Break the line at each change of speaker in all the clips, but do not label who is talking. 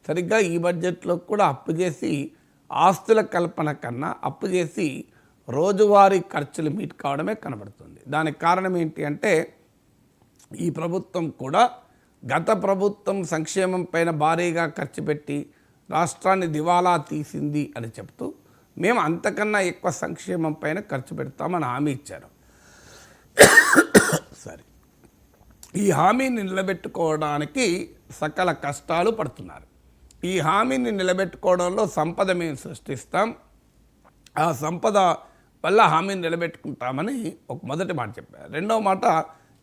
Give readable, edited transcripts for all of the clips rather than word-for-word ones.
సరిగ్గా ఈ బడ్జెట్లో కూడా అప్పు చేసి ఆస్తుల కల్పన కన్నా అప్పు చేసి రోజువారీ ఖర్చులు మీట్ కావడమే కనబడుతుంది. దానికి కారణం ఏంటి అంటే ఈ ప్రభుత్వం కూడా గత ప్రభుత్వం సంక్షేమం పైన భారీగా ఖర్చు పెట్టి రాష్ట్రాన్ని దివాలా తీసింది అని చెప్తూ మేము అంతకన్నా ఎక్కువ సంక్షేమం పైన ఖర్చు పెడతామని హామీ ఇచ్చారు. సరే, ఈ హామీని నిలబెట్టుకోవడానికి సకల కష్టాలు పడుతున్నారు. ఈ హామీని నిలబెట్టుకోవడంలో సంపద మేము సృష్టిస్తాం, ఆ సంపద వల్ల హామీని నిలబెట్టుకుంటామని ఒక మొదటి మాట చెప్పారు. రెండవ మాట,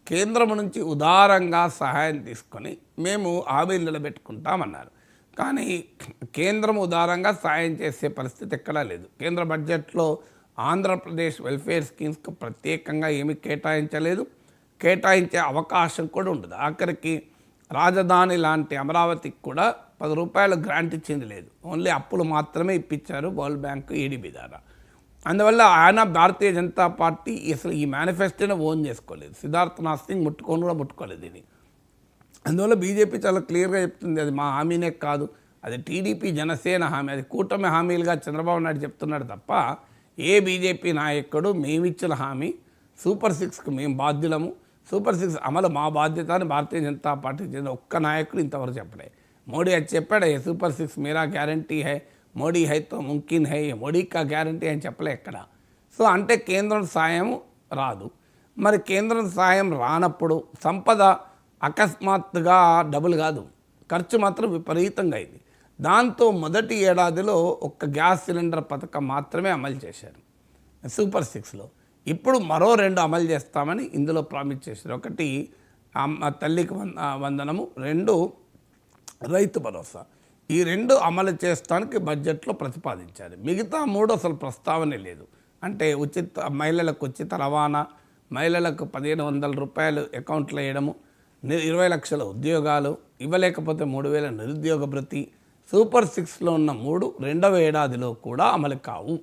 కేంద్రం నుంచి ఉదారంగా సహాయం తీసుకొని మేము హామీని నిలబెట్టుకుంటామన్నారు. కానీ కేంద్రం ఉదారంగా సాయం చేసే పరిస్థితి ఎక్కడా లేదు. కేంద్ర బడ్జెట్లో ఆంధ్రప్రదేశ్ వెల్ఫేర్ స్కీమ్స్కి ప్రత్యేకంగా ఏమీ కేటాయించలేదు, కేటాయించే అవకాశం కూడా ఉండదు. ఆఖరికి రాజధాని లాంటి అమరావతికి కూడా 10 రూపాయల గ్రాంట్ ఇచ్చింది లేదు, ఓన్లీ అప్పులు మాత్రమే ఇప్పించారు వరల్డ్ బ్యాంకు ఏడీబీ ద్వారా. అందువల్ల ఆయన భారతీయ జనతా పార్టీ అసలు ఈ మేనిఫెస్టోని ఓన్ చేసుకోలేదు, సిద్ధార్థనాథ్ సింగ్ ముట్టుకోలేదు దీన్ని. అందువల్ల బీజేపీ చాలా క్లియర్గా చెప్తుంది, అది మా హామీనే కాదు, అది టీడీపీ జనసేన హామీ, అది కూటమి హామీలుగా చంద్రబాబు నాయుడు చెప్తున్నాడు తప్ప ఏ బీజేపీ నాయకుడు మేమిచ్చిన హామీ సూపర్ 6కు మేము బాధ్యులము, సూపర్ 6 అమలు మా బాధ్యత అని భారతీయ జనతా పార్టీకి చెందిన ఒక్క నాయకుడు ఇంతవరకు చెప్పలే. మోడీ అది చెప్పాడు, సూపర్ 6 మేరా గ్యారంటీ హై, మోడీ హై తో ముమ్కిన్ హై, మోడీ కా గ్యారంటీ అని చెప్పలే ఎక్కడ. సో అంటే కేంద్రం సాయం రాదు. మరి కేంద్రం సాయం రానప్పుడు సంపద అకస్మాత్తుగా డబుల్ కాదు, ఖర్చు మాత్రం విపరీతంగా అయింది. దాంతో మొదటి ఏడాదిలో ఒక్క గ్యాస్ సిలిండర్ పథకం మాత్రమే అమలు చేశారు సూపర్ 6లో. ఇప్పుడు మరో 2 అమలు చేస్తామని ఇందులో ప్రామిస్ చేశారు. ఒకటి తల్లికి వందనము, 2 రైతు భరోసా. ఈ 2 అమలు చేయడానికి బడ్జెట్లో ప్రతిపాదించారు. మిగతా 3 అసలు ప్రస్తావనే లేదు. అంటే మహిళలకు ఉచిత రవాణా, మహిళలకు 1500 రూపాయలు అకౌంట్లో వేయడము, 20 లక్షల ఉద్యోగాలు, ఇవ్వలేకపోతే 3000 నిరుద్యోగ భృతి, సూపర్ 6లో ఉన్న 3 రెండవ ఏడాదిలో కూడా అమలు కావు.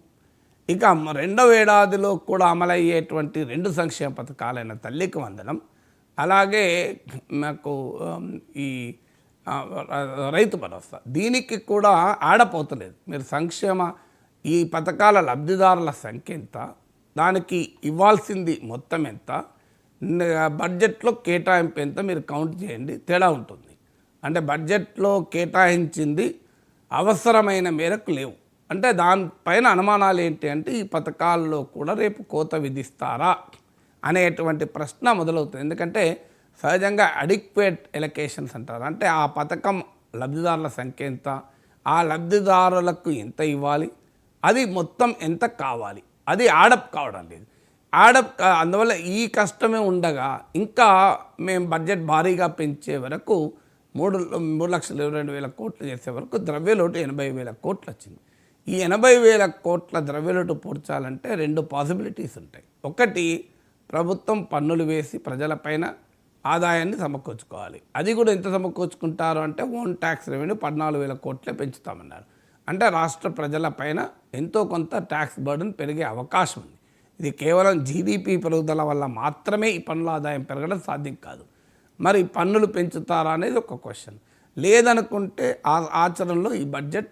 ఇక రెండవ ఏడాదిలో కూడా అమలయ్యేటువంటి 2 సంక్షేమ పథకాలైన తల్లికి వందనం, అలాగే మాకు ఈ రైతు భరోసా, దీనికి కూడా ఆడపోతలేదు. మీరు సంక్షేమ ఈ పథకాల లబ్ధిదారుల సంఖ్య ఎంత, దానికి ఇవ్వాల్సింది మొత్తం ఎంత, బడ్జెట్లో కేటాయింపు ఎంత మీరు కౌంట్ చేయండి, తేడా ఉంటుంది. అంటే బడ్జెట్లో కేటాయించింది అవసరమైన మేరకు లేవు. అంటే దానిపైన అనుమానాలు ఏంటి అంటే ఈ పథకాల్లో కూడా రేపు కోత విధిస్తారా అనేటువంటి ప్రశ్న మొదలవుతుంది. ఎందుకంటే సహజంగా అడిక్వేట్ ఎలకేషన్స్ అంటారు, అంటే ఆ పథకం లబ్ధిదారుల సంఖ్య ఎంత, ఆ లబ్ధిదారులకు ఎంత ఇవ్వాలి, అది మొత్తం ఎంత కావాలి, అది యాడప్ కావడం లేదు. అందువల్ల ఈ కష్టమే ఉండగా ఇంకా మేము బడ్జెట్ భారీగా పెంచే వరకు 3,22,000 కోట్లు చేసే వరకు ద్రవ్యలోటు 80,000 కోట్లు వచ్చింది. ఈ 80,000 కోట్ల ద్రవ్యలోటు పూడ్చాలంటే 2 పాసిబిలిటీస్ ఉంటాయి. ఒకటి, ప్రభుత్వం పన్నులు వేసి ప్రజలపైన ఆదాయాన్ని సమకూర్చుకోవాలి. అది కూడా ఎంత సమకూర్చుకుంటారు అంటే ఓన్ ట్యాక్స్ రెవెన్యూ 14,000 కోట్లే పెంచుతామన్నారు. అంటే రాష్ట్ర ప్రజలపైన ఎంతో కొంత ట్యాక్స్ బర్డన్ పెరిగే అవకాశం ఉంది. ఇది కేవలం జీడీపీ పెరుగుదల వల్ల మాత్రమే ఈ పన్నుల ఆదాయం పెరగడం సాధ్యం కాదు. మరి పన్నులు పెంచుతారా అనేది ఒక క్వశ్చన్. లేదనుకుంటే ఆచరణలో ఈ బడ్జెట్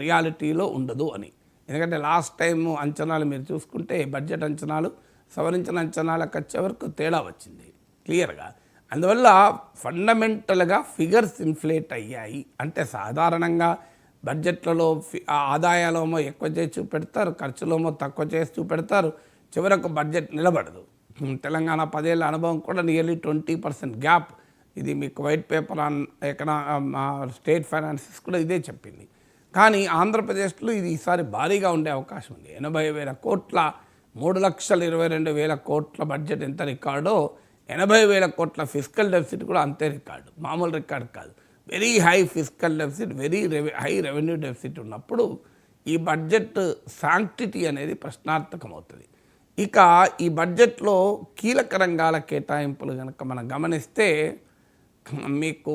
రియాలిటీలో ఉండదు అని. ఎందుకంటే లాస్ట్ టైం అంచనాలు మీరు చూసుకుంటే బడ్జెట్ అంచనాలు సవరించిన అంచనాలకు వచ్చే వరకు తేడా వచ్చింది క్లియర్గా. అందువల్ల ఫండమెంటల్గా ఫిగర్స్ ఇన్ఫ్లేట్ అయ్యాయి. అంటే సాధారణంగా బడ్జెట్లలో ఆదాయాలేమో ఎక్కువ చేసి చూపెడతారు, ఖర్చులేమో తక్కువ చేసి చూపెడతారు, చివరకు బడ్జెట్ నిలబడదు. తెలంగాణ 10 ఏళ్ళ అనుభవం కూడా నియర్లీ 20% గ్యాప్. ఇది మీకు white paper on state finances కూడా ఇదే చెప్పింది. కానీ ఆంధ్రప్రదేశ్లో ఇది ఈసారి భారీగా ఉండే అవకాశం ఉంది. 80,000 కోట్ల 3,22,000 కోట్ల బడ్జెట్ ఎంత రికార్డో 80,000 కోట్ల ఫిస్కల్ డెఫిసిట్ కూడా అంతే రికార్డు, మామూలు రికార్డు కాదు. Very high fiscal deficit, very high revenue deficit ఉన్నప్పుడు ఈ బడ్జెట్ శాంక్టిటీ అనేది ప్రశ్నార్థకం అవుతుంది. ఇక ఈ బడ్జెట్లో కీలక రంగాల కేటాయింపులు కనుక మనం గమనిస్తే మీకు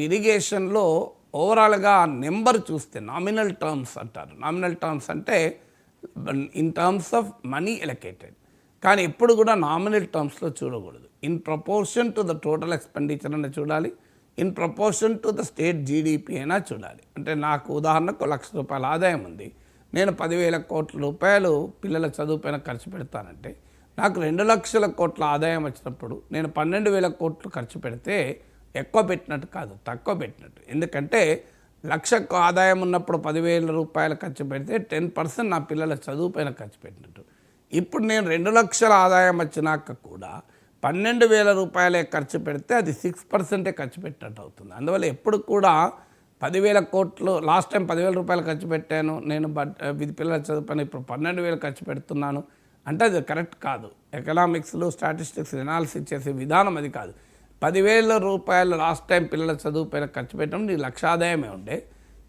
ఇరిగేషన్లో ఓవరాల్గా నెంబర్ చూస్తే నామినల్ టర్మ్స్ అంటారు. నామినల్ టర్మ్స్ అంటే in terms of money allocated. కానీ ఎప్పుడు కూడా నామినల్ టర్మ్స్లో చూడకూడదు. In proportion to the total expenditure అయినా చూడాలి, in proportion to the state GDP అయినా చూడాలి. అంటే నాకు ఉదాహరణకు ₹1,00,000 ఆదాయం ఉంది, నేను 10,000 కోట్ల రూపాయలు పిల్లల చదువు పైన ఖర్చు పెడతానంటే నాకు 2,00,000 కోట్ల ఆదాయం వచ్చినప్పుడు నేను 12,000 కోట్లు ఖర్చు పెడితే ఎక్కువ పెట్టినట్టు కాదు, తక్కువ పెట్టినట్టు. ఎందుకంటే 1,00,000 ఆదాయం ఉన్నప్పుడు 10,000 రూపాయలు ఖర్చు పెడితే 10% నా పిల్లల చదువు పైన ఖర్చు పెట్టినట్టు. ఇప్పుడు నేను 2,00,000 ఆదాయం వచ్చినాక కూడా 12,000 రూపాయలే ఖర్చు పెడితే అది 6% ఖర్చు పెట్టినట్టు అవుతుంది. అందువల్ల ఎప్పుడు కూడా 10,000 కోట్లు, లాస్ట్ టైం 10,000 రూపాయలు ఖర్చు పెట్టాను నేను పిల్లల చదువు పైన, ఇప్పుడు 12,000 ఖర్చు పెడుతున్నాను అంటే అది కరెక్ట్ కాదు. ఎకనామిక్స్లో స్టాటిస్టిక్స్ ఎనాలిసిస్ చేసే విధానం అది కాదు. 10,000 రూపాయలు లాస్ట్ టైం పిల్లల చదువు పైన ఖర్చు పెట్టడం నీ 1,00,000 ఆదాయమే ఉండే,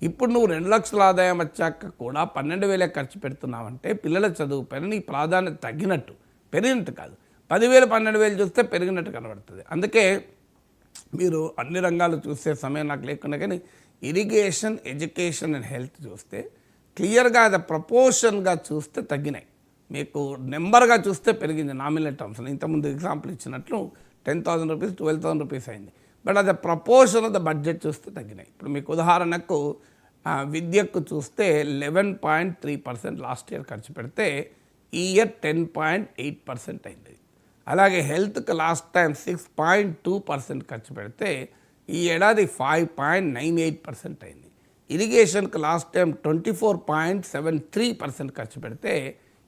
ఇప్పుడు నువ్వు 2,00,000 ఆదాయం వచ్చాక కూడా 12,000 ఖర్చు పెడుతున్నావంటే పిల్లల చదువు పైన నీ ప్రాధాన్యత తగ్గినట్టు, పెరిగినట్టు కాదు. 10,000 12,000 చూస్తే పెరిగినట్టు కనబడుతుంది. అందుకే మీరు అన్ని రంగాలు చూసే సమయం నాకు లేకుండా కానీ ఇరిగేషన్, ఎడ్యుకేషన్ అండ్ హెల్త్ చూస్తే క్లియర్గా అది ప్రపోర్షన్గా చూస్తే తగ్గినాయి. మీకు నెంబర్గా చూస్తే పెరిగింది నామినల్ టర్మ్స్లో. ఇంతకుముందు ఎగ్జాంపుల్ ఇచ్చినట్లు 10,000 రూపీస్ 12,000 రూపీస్ అయింది. బట్ అది ప్రపోర్షన్ ఆఫ్ ద బడ్జెట్ చూస్తే తగ్గినాయి. ఇప్పుడు మీకు ఉదాహరణకు విద్యకు చూస్తే 11.3% లాస్ట్ ఇయర్ ఖర్చు పెడితే ఈ ఇయర్ 10.8% అయింది. అలాగే హెల్త్కి లాస్ట్ టైం 6.2% ఖర్చు పెడితే ఈ ఏడాది 5.98% అయింది. ఇరిగేషన్కి లాస్ట్ టైం 24.73% ఖర్చు పెడితే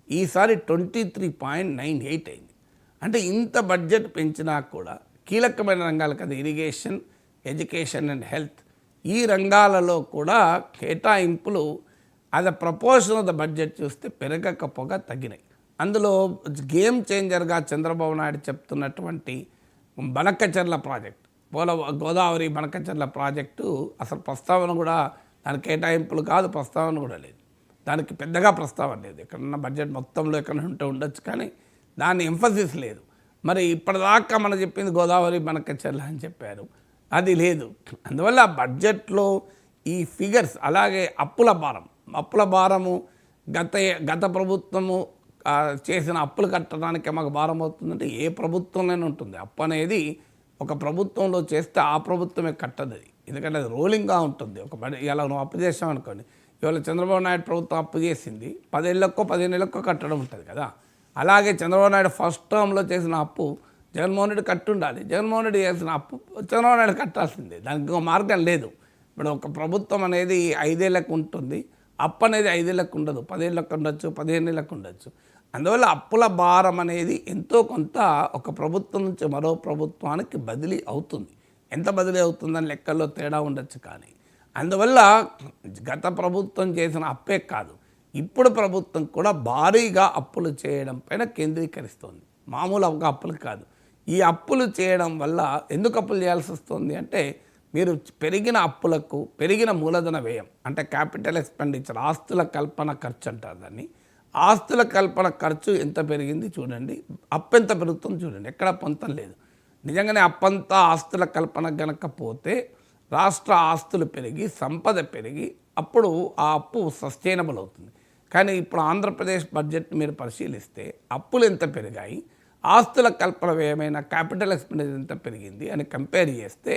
ఈసారి 23.98 అయింది. అంటే ఇంత బడ్జెట్ పెంచినా కూడా కీలకమైన రంగాలు కదా ఇరిగేషన్, ఎడ్యుకేషన్ అండ్ హెల్త్, ఈ రంగాలలో కూడా కేటాయింపులు అది ప్రపోర్షన్ ఆఫ్ ద బడ్జెట్ చూస్తే పెరగకపోగా తగ్గినాయి. అందులో గేమ్ చేంజర్గా చంద్రబాబు నాయుడు చెప్తున్నటువంటి బనకచెర్ల ప్రాజెక్ట్, గోదావరి బనకచెర్ల ప్రాజెక్టు అసలు ప్రస్తావన కూడా, దాని కేటాయింపులు కాదు, ప్రస్తావన కూడా లేదు. దానికి పెద్దగా ప్రస్తావన లేదు. ఎక్కడన్నా బడ్జెట్ మొత్తంలో ఎక్కడ ఉంటే ఉండొచ్చు కానీ దాని ఎంఫసిస్ లేదు. మరి ఇప్పటిదాకా మనం చెప్పింది గోదావరి బనకచెర్ల అని చెప్పారు, అది లేదు. అందువల్ల బడ్జెట్లో ఈ ఫిగర్స్, అలాగే అప్పుల భారము గత ప్రభుత్వము చేసిన అప్పులు కట్టడానికి మాకు భారం అవుతుందంటే ఏ ప్రభుత్వంలోనే ఉంటుంది. అప్పు అనేది ఒక ప్రభుత్వంలో చేస్తే ఆ ప్రభుత్వమే కట్టదు అది, ఎందుకంటే అది రోలింగ్గా ఉంటుంది. ఇలా నువ్వు అప్పు చేసావు అనుకోండి, ఇవాళ చంద్రబాబు నాయుడు ప్రభుత్వం అప్పు చేసింది 10 ఏళ్ళకో 15 ఏళ్ళకో కట్టడం ఉంటుంది కదా. అలాగే చంద్రబాబు నాయుడు ఫస్ట్ టర్మ్లో చేసిన అప్పు జగన్మోహన్ రెడ్డి కట్టుండాలి, జగన్మోహన్ రెడ్డి చేసిన అప్పు చంద్రబాబు నాయుడు కట్టాల్సిందే, దానికి ఇంకో మార్గం లేదు. ఇప్పుడు ఒక ప్రభుత్వం అనేది 5 ఏళ్ళకు ఉంటుంది, అప్పు అనేది 5 ఏళ్ళకు ఉండదు, 10 ఏళ్ళకు ఉండొచ్చు, 15 ఏళ్ళకు ఉండొచ్చు. అందువల్ల అప్పుల భారం అనేది ఎంతో కొంత ఒక ప్రభుత్వం నుంచి మరో ప్రభుత్వానికి బదిలీ అవుతుంది. ఎంత బదిలీ అవుతుందని లెక్కల్లో తేడా ఉండొచ్చు. కానీ అందువల్ల గత ప్రభుత్వం చేసిన అప్పే కాదు, ఇప్పుడు ప్రభుత్వం కూడా భారీగా అప్పులు చేయడం పైన కేంద్రీకరిస్తుంది. మామూలుగా అప్పులు కాదు, ఈ అప్పులు చేయడం వల్ల ఎందుకు అప్పులు చేయాల్సి వస్తుంది అంటే మీరు పెరిగిన అప్పులకు పెరిగిన మూలధన వ్యయం, అంటే క్యాపిటల్ ఎక్స్పెండిచర్, ఆస్తుల కల్పన ఖర్చు అంటారు దాన్ని. ఆస్తుల కల్పన ఖర్చు ఎంత పెరిగింది చూడండి, అప్పు ఎంత పెరుగుతుంది చూడండి, ఎక్కడ పొంతం లేదు. నిజంగానే అప్పంతా ఆస్తుల కల్పన గనకపోతే రాష్ట్ర ఆస్తులు పెరిగి సంపద పెరిగి అప్పుడు ఆ అప్పు సస్టైనబుల్ అవుతుంది. కానీ ఇప్పుడు ఆంధ్రప్రదేశ్ బడ్జెట్ మీరు పరిశీలిస్తే అప్పులు ఎంత పెరిగాయి, ఆస్తుల కల్పన వ్యయమైన క్యాపిటల్ ఎక్స్పెండిచర్ ఎంత పెరిగింది అని కంపేర్ చేస్తే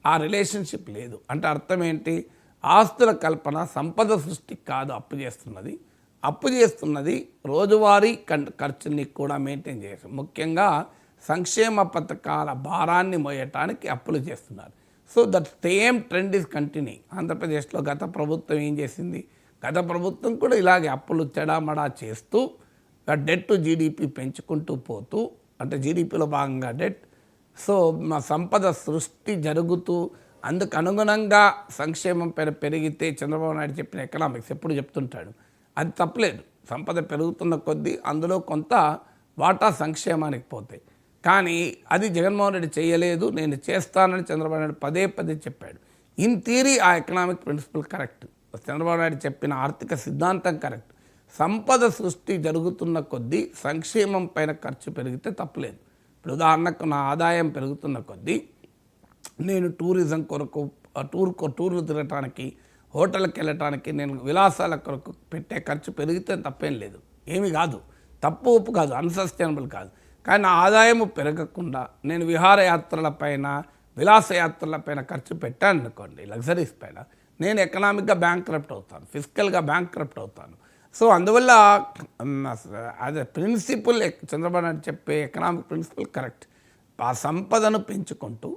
ఆ రిలేషన్షిప్ లేదు. అంటే అర్థం ఏంటి, ఆస్తుల కల్పన సంపద సృష్టికి కాదు అప్పు చేస్తున్నది రోజువారీ ఖర్చుని కూడా మెయింటైన్ చేస్తారు. ముఖ్యంగా సంక్షేమ పథకాల భారాన్ని మోయటానికి అప్పులు చేస్తున్నారు. So that same trend is continuing. ఆంధ్రప్రదేశ్లో గత ప్రభుత్వం ఏం చేసింది, గత ప్రభుత్వం కూడా ఇలాగే అప్పులు చెడామడా చేస్తూ డెట్ టు జీడిపి పెంచుకుంటూ పోతూ, అంటే జీడిపిలో భాగంగా డెట్, సో మా సంపద సృష్టి జరుగుతూ అందుకు అనుగుణంగా సంక్షేమం పెరిగితే చంద్రబాబు నాయుడు చెప్పిన ఎకనామిక్స్ ఎప్పుడు చెప్తుంటాడు, అది తప్పలేదు. సంపద పెరుగుతున్న కొద్దీ అందులో కొంత వాటా సంక్షేమానికి పోతాయి. కానీ అది జగన్మోహన్ రెడ్డి చేయలేదు, నేను చేస్తానని చంద్రబాబు నాయుడు పదే చెప్పాడు. ఇన్ థియరీ ఆ economic principle correct, Chandrababu Naidu చెప్పిన ఆర్థిక సిద్ధాంతం కరెక్ట్. సంపద సృష్టి జరుగుతున్న కొద్దీ సంక్షేమం పైన ఖర్చు పెరిగితే తప్పలేదు. ఇప్పుడు ఉదాహరణకు నా ఆదాయం పెరుగుతున్న కొద్దీ నేను టూరిజం కొరకు టూర్లు తిరగటానికి, హోటల్కి వెళ్ళటానికి, నేను విలాసాల కొరకు పెట్టే ఖర్చు పెరిగితే తప్పేం లేదు, ఏమీ కాదు. తప్పు ఒప్పు కాదు, అన్సస్టైనబుల్ కాదు. కానీ నా ఆదాయము పెరగకుండా నేను విహారయాత్రలపైన విలాసయాత్రలపైన ఖర్చు పెట్టాను అనుకోండి, లగ్జరీస్ పైన, నేను ఎకనామిక్గా బ్యాంక్రప్ట్ అవుతాను, ఫిజికల్గా బ్యాంక్రప్ట్ అవుతాను. సో అందువల్ల అదే ప్రిన్సిపల్ చంద్రబాబు నాయుడు చెప్పే ఎకనామిక్ ప్రిన్సిపల్ కరెక్ట్. ఆ సంపదను పెంచుకుంటూ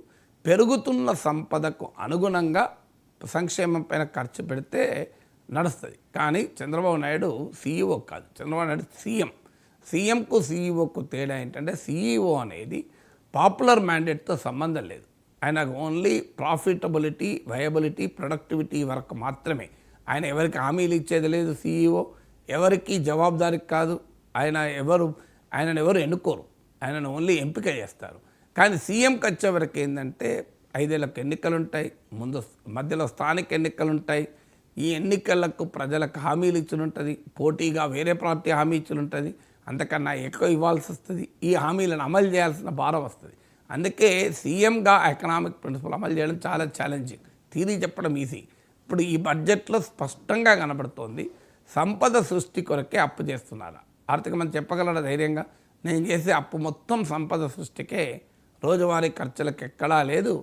పెరుగుతున్న సంపదకు అనుగుణంగా సంక్షేమం పైన ఖర్చు పెడితే నడుస్తుంది. కానీ చంద్రబాబు నాయుడు సీఈఓ కాదు, చంద్రబాబు నాయుడు సీఎంకు సీఈఓకు తేడా ఏంటంటే సీఈఓ అనేది పాపులర్ మ్యాండేట్తో సంబంధం లేదు. ఆయనకు ఓన్లీ ప్రాఫిటబిలిటీ, వయబిలిటీ, ప్రొడక్టివిటీ వరకు మాత్రమే. ఆయన ఎవరికి హామీలు ఇచ్చేది లేదు. సీఈఓ ఎవరికి జవాబుదారీ కాదు. ఆయనను ఎవరు ఎన్నుకోరు, ఆయనను ఓన్లీ ఎంపిక చేస్తారు. కానీ సీఎంకి వచ్చేవరకు ఏంటంటే 5 ఏళ్ళకు ఎన్నికలు ఉంటాయి, మధ్యలో స్థానిక ఎన్నికలు ఉంటాయి. ఈ ఎన్నికలకు ప్రజలకు హామీలు ఇచ్చి పోటీగా వేరే పార్టీ హామీ ఇచ్చి అంతకన్నా ఎక్కువ ఇవ్వాల్సి వస్తుంది. ఈ హామీలను అమలు చేయాల్సిన భారం వస్తుంది. అందుకే సీఎంగా ఎకనామిక్ ప్రిన్సిపల్ అమలు చేయడం చాలా ఛాలెంజింగ్. థియరీ చెప్పడం ఈజీ. ఇప్పుడు ఈ బడ్జెట్లో స్పష్టంగా కనబడుతోంది సంపద సృష్టి కొరకే అప్పు చేస్తున్నారు. ఆర్థిక మంత్రి చెప్పగలరా ధైర్యంగా, నేను చేసే అప్పు మొత్తం సంపద సృష్టికే, రోజువారీ ఖర్చులకు ఎక్కడా లేదు,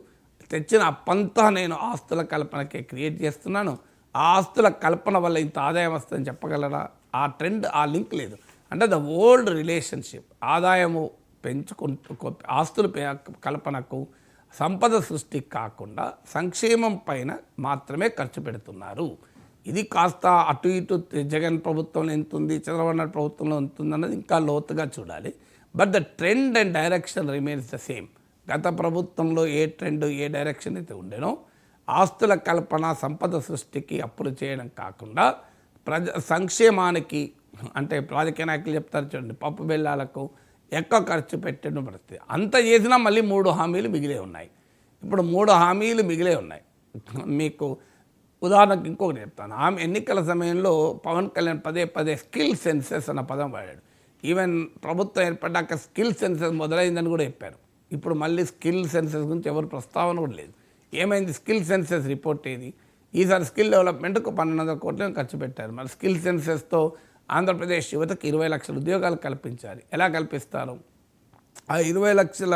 తెచ్చిన అప్పంతా నేను ఆస్తుల కల్పనకే క్రియేట్ చేస్తున్నాను, ఆ ఆస్తుల కల్పన వల్ల ఇంత ఆదాయం వస్తుందని చెప్పగలరా? ఆ ట్రెండ్, ఆ లింక్ లేదు. అంటే ద ఓల్డ్ రిలేషన్షిప్ ఆదాయము పెంచుకుంటూ ఆస్తుల కల్పనకు సంపద సృష్టికి కాకుండా సంక్షేమం పైన మాత్రమే ఖర్చు పెడుతున్నారు. ఇది కాస్త అటు ఇటు జగన్ ప్రభుత్వంలో ఎంత ఉంది, చంద్రబాబు నాయుడు ప్రభుత్వంలో ఎంత ఉంది అన్నది ఇంకా లోతుగా చూడాలి. But the trend and direction remains the same. గత ప్రభుత్వంలో ఏ ట్రెండ్, ఏ డైరెక్షన్ అయితే ఉండేనో, ఆస్తుల కల్పన, సంపద సృష్టికి అప్పులు చేయడం కాకుండా సంక్షేమానికి, అంటే రాజకీయ నాయకులు చెప్తారు చూడండి, పప్పు బెల్లాలకు ఎక్కువ ఖర్చు పెట్టడం పరిస్థితి. అంత చేసినా మళ్ళీ 3 హామీలు మిగిలే ఉన్నాయి. ఇప్పుడు 3 హామీలు మిగిలే ఉన్నాయి. మీకు ఉదాహరణకు ఇంకొకటి చెప్తాను. ఆమె ఎన్నికల సమయంలో పవన్ కళ్యాణ్ పదే స్కిల్ సెన్సెస్ అన్న పదం వాడాడు. ఈవెన్ ప్రభుత్వం ఏర్పడ్డాక స్కిల్ సెన్సెస్ మొదలైందని కూడా చెప్పారు. ఇప్పుడు మళ్ళీ స్కిల్ సెన్సెస్ గురించి ఎవరు ప్రస్తావన కూడా లేదు. ఏమైంది? స్కిల్ సెన్సెస్ రిపోర్ట్ ఏది? ఈసారి స్కిల్ డెవలప్మెంట్కు 1200 కోట్లను ఖర్చు పెట్టారు. మరి స్కిల్ సెన్సెస్తో ఆంధ్రప్రదేశ్ యువతకు 20 లక్షల ఉద్యోగాలు కల్పించాలి. ఎలా కల్పిస్తారు? ఆ 20 లక్షల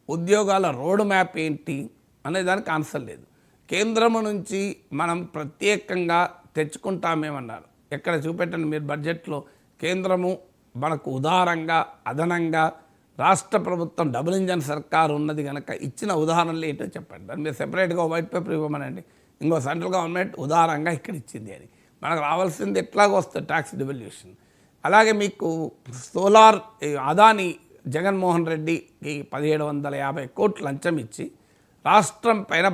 ఉద్యోగాల రోడ్ మ్యాప్ ఏంటి అనే దానికి ఆన్సర్ లేదు. కేంద్రము నుంచి మనం ప్రత్యేకంగా తెచ్చుకుంటామేమన్నారు. ఎక్కడ చూపెట్టండి మీరు బడ్జెట్లో. కేంద్రము మనకు ఉదారంగా, అదనంగా రాష్ట్ర ప్రభుత్వం డబుల్ ఇంజన్ సర్కారు ఉన్నది కనుక ఇచ్చిన ఉదాహరణలు ఏంటో చెప్పండి. దాని మీద సెపరేట్గా వైట్ పేపర్ ఇవ్వమనండి. ఇంకో సెంట్రల్ గవర్నమెంట్ ఉదారంగా ఇక్కడ ఇచ్చింది అని. మనకు రావాల్సింది ఎట్లాగో వస్తుంది ట్యాక్స్ డివల్యూషన్. అలాగే మీకు సోలార్ అదాని జగన్మోహన్ రెడ్డికి 1750 కోట్లు లంచం ఇచ్చి రాష్ట్రం పైన